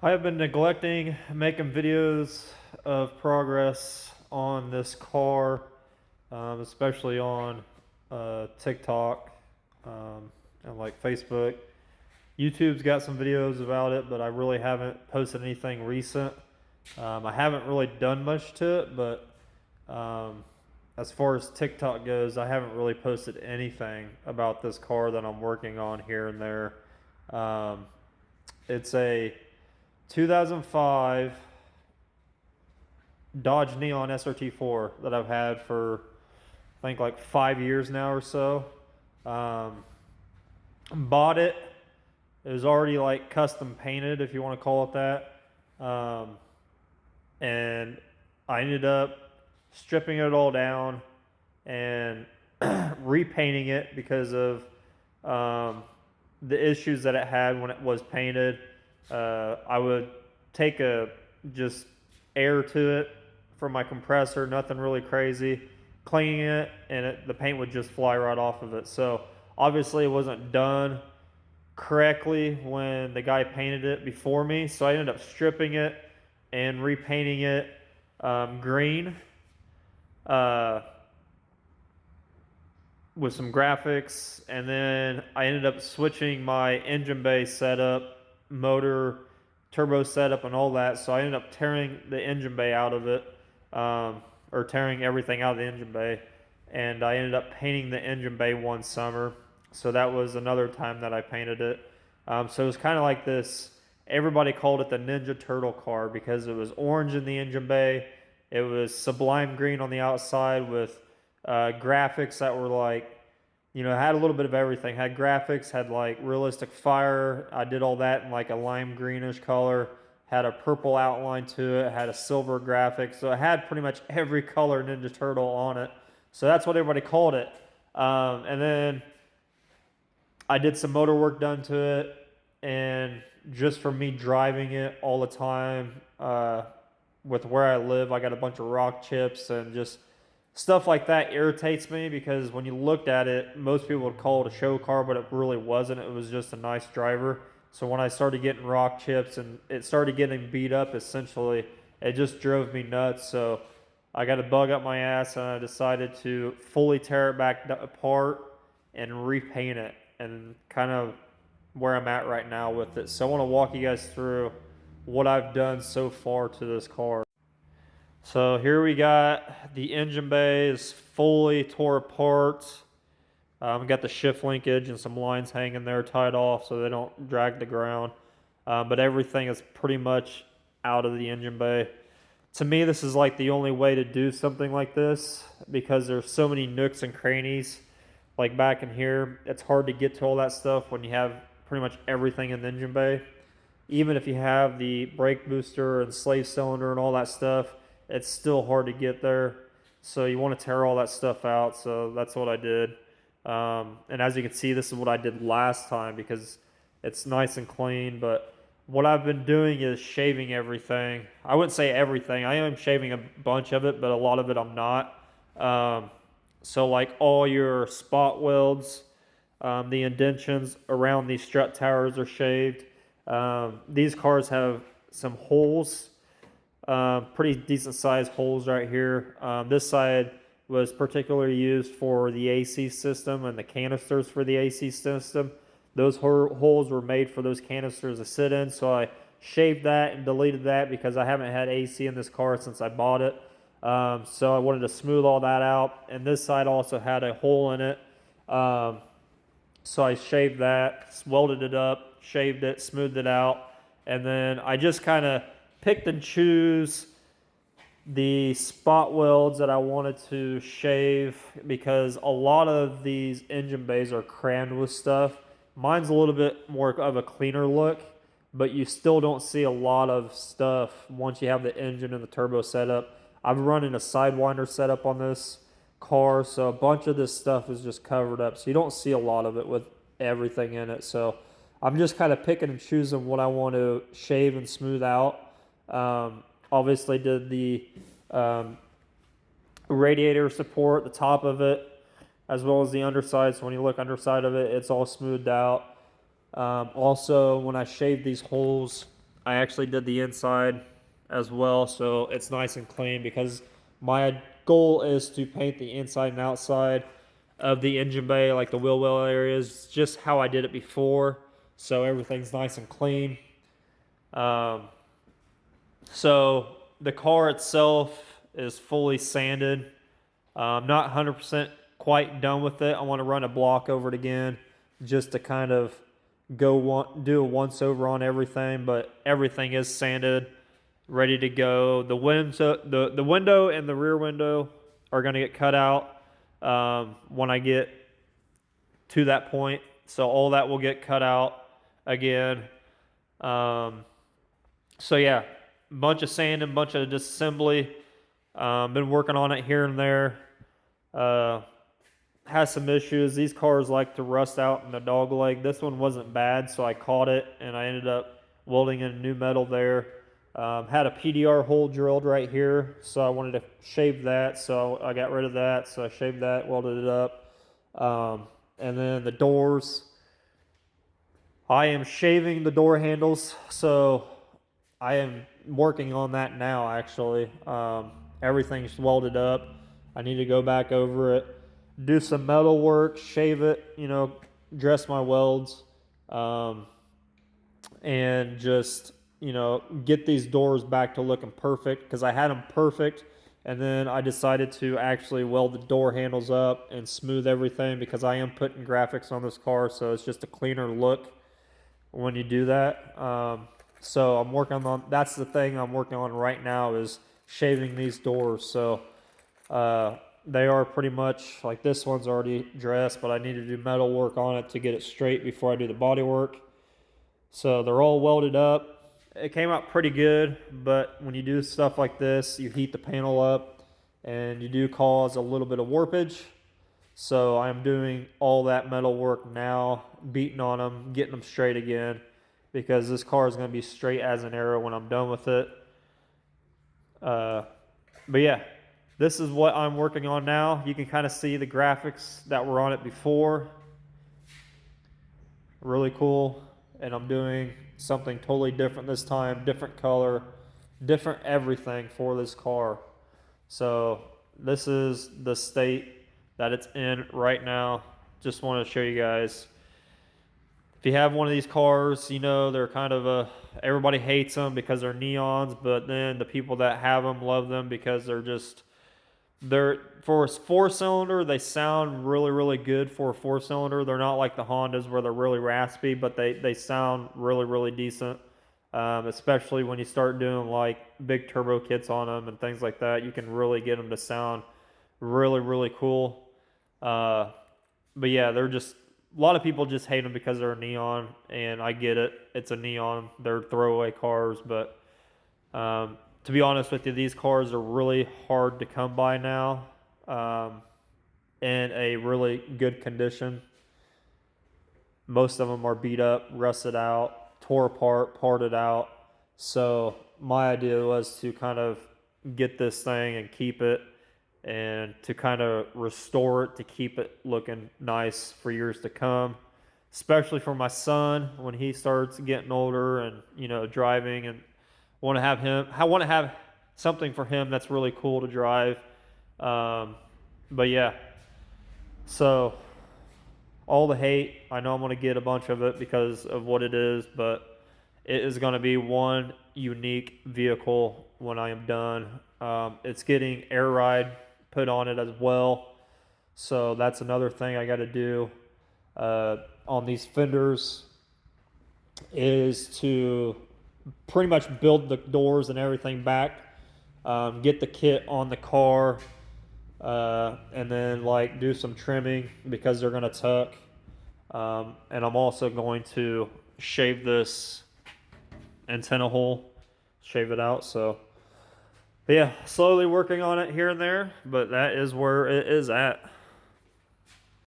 I have been neglecting making videos of progress on this car, especially on TikTok and like Facebook. YouTube's got some videos about it, but I really haven't posted anything recent. I haven't really done much to it, but as far as TikTok goes, I haven't really posted anything about this car that I'm working on here and there. Um, it's a 2005 Dodge Neon SRT4 that I've had for I think like 5 years now or so. Um, Bought it. It was already like custom painted, if you want to call it that. And I ended up stripping it all down and repainting it because of the issues that it had when it was painted. I would take a just air to it from my compressor, nothing really crazy, cleaning it, and the paint would just fly right off of it. So obviously it wasn't done correctly when the guy painted it before me, so I ended up stripping it and repainting it green uh, with some graphics, and then I ended up switching my engine bay setup, motor, turbo setup, and all that. So I ended up tearing the engine bay out of it, or tearing everything out of the engine bay, and I ended up painting the engine bay one summer. So that was another time that I painted it. So it was kind of like this. Everybody called it the Ninja Turtle car because it was orange in the engine bay. It was sublime green on the outside with graphics that were like, had a little bit of everything. Had graphics, had like realistic fire. I did all that in like a lime greenish color. Had a purple outline to it. Had a silver graphic. So it had pretty much every color Ninja Turtle on it. So that's what everybody called it. And then I did some motor work done to it, and just from me driving it all the time, with where I live, I got a bunch of rock chips and just stuff like that irritates me because when you looked at it, most people would call it a show car, but it really wasn't. It was just a nice driver. So when I started getting rock chips and it started getting beat up, essentially, it just drove me nuts. So I got a bug up my ass and I decided to fully tear it back apart and repaint it, and kind of where I'm at right now with it. So I want to walk you guys through what I've done so far to this car. So here we got the engine bay is fully tore apart. Got the shift linkage and some lines hanging there tied off so they don't drag the ground. But everything is pretty much out of the engine bay. To me, this is like the only way to do something like this because there's so many nooks and crannies. Like back in here, it's hard to get to all that stuff when you have pretty much everything in the engine bay. Even if you have the brake booster and slave cylinder and all that stuff, it's still hard to get there. So you want to tear all that stuff out. So that's what I did. And as you can see, this is what I did last time because it's nice and clean. But what I've been doing is shaving everything. I wouldn't say everything. I am shaving a bunch of it, but a lot of it I'm not. So like all your spot welds, the indentions around these strut towers are shaved. These cars have some holes, pretty decent sized holes right here. This side was particularly used for the AC system and the canisters for the AC system. Those holes were made for those canisters to sit in, so I shaved that and deleted that because I haven't had AC in this car since I bought it. So I wanted to smooth all that out, and this side also had a hole in it. So I shaved that, welded it up, shaved it, smoothed it out, and then I just kind of picked and choose the spot welds that I wanted to shave because a lot of these engine bays are crammed with stuff. Mine's a little bit more of a cleaner look, but you still don't see a lot of stuff once you have the engine and the turbo setup. I'm running a Sidewinder setup on this car, so a bunch of this stuff is just covered up, so you don't see a lot of it with everything in it. So I'm just kind of picking and choosing what I want to shave and smooth out. Obviously did the radiator support, the top of it, as well as the underside. So when you look underside of it, it's all smoothed out. Also, when I shaved these holes, I actually did the inside as well, so it's nice and clean because my goal is to paint the inside and outside of the engine bay, like the wheel well areas, just how I did it before, so everything's nice and clean. Um, so the car itself is fully sanded. Not 100% quite done with it. I want to run a block over it again just to kind of do a once over on everything, but everything is sanded, ready to go. The window and the rear window are going to get cut out when I get to that point. So all that will get cut out again. Um, so yeah, bunch of sanding, bunch of disassembly. Been working on it here and there. Uh, has some issues. These cars like to rust out in the dog leg. This one wasn't bad, so I caught it and I ended up welding in new metal there. Had a PDR hole drilled right here, so I wanted to shave that, so I got rid of that. So I shaved that, welded it up. And then the doors, I am shaving the door handles, so I am working on that now actually. Everything's welded up. I need to go back over it, do some metal work, shave it, dress my welds, and just, get these doors back to looking perfect because I had them perfect. And then I decided to actually weld the door handles up and smooth everything because I am putting graphics on this car, so it's just a cleaner look when you do that. So I'm working on, that's the thing I'm working on right now, is shaving these doors. So they are pretty much, like this one's already dressed, but I need to do metal work on it to get it straight before I do the body work. So they're all welded up. It came out pretty good, but when you do stuff like this, you heat the panel up and you do cause a little bit of warpage. So I'm doing all that metal work now, beating on them, getting them straight again, because this car is going to be straight as an arrow when I'm done with it. But yeah, this is what I'm working on now. You can kind of see the graphics that were on it before. Really cool. And I'm doing something totally different this time, different color, different everything for this car. So this is the state that it's in right now. Just want to show you guys. If you have one of these cars, they're kind of everybody hates them because they're neons, but then the people that have them love them because they're for a four-cylinder, they sound really, really good for a four-cylinder. They're not like the Hondas where they're really raspy, but they sound really, really decent. Especially when you start doing like big turbo kits on them and things like that. You can really get them to sound really, really cool. But yeah, they're just, a lot of people just hate them because they're a neon, and I get it. It's a neon. They're throwaway cars, but to be honest with you, these cars are really hard to come by now, in a really good condition. Most of them are beat up, rusted out, tore apart, parted out. So my idea was to kind of get this thing and keep it, and to kind of restore it to keep it looking nice for years to come, especially for my son when he starts getting older and driving, and I want to have something for him that's really cool to drive. But yeah, so all the hate, I know I'm going to get a bunch of it because of what it is, but it is going to be one unique vehicle when I am done. It's getting air ride put on it as well, so that's another thing I got to do on these fenders, is to pretty much build the doors and everything back, get the kit on the car, and then like do some trimming because they're going to tuck. And I'm also going to shave this antenna hole, shave it out. So but yeah, slowly working on it here and there, but that is where it is at.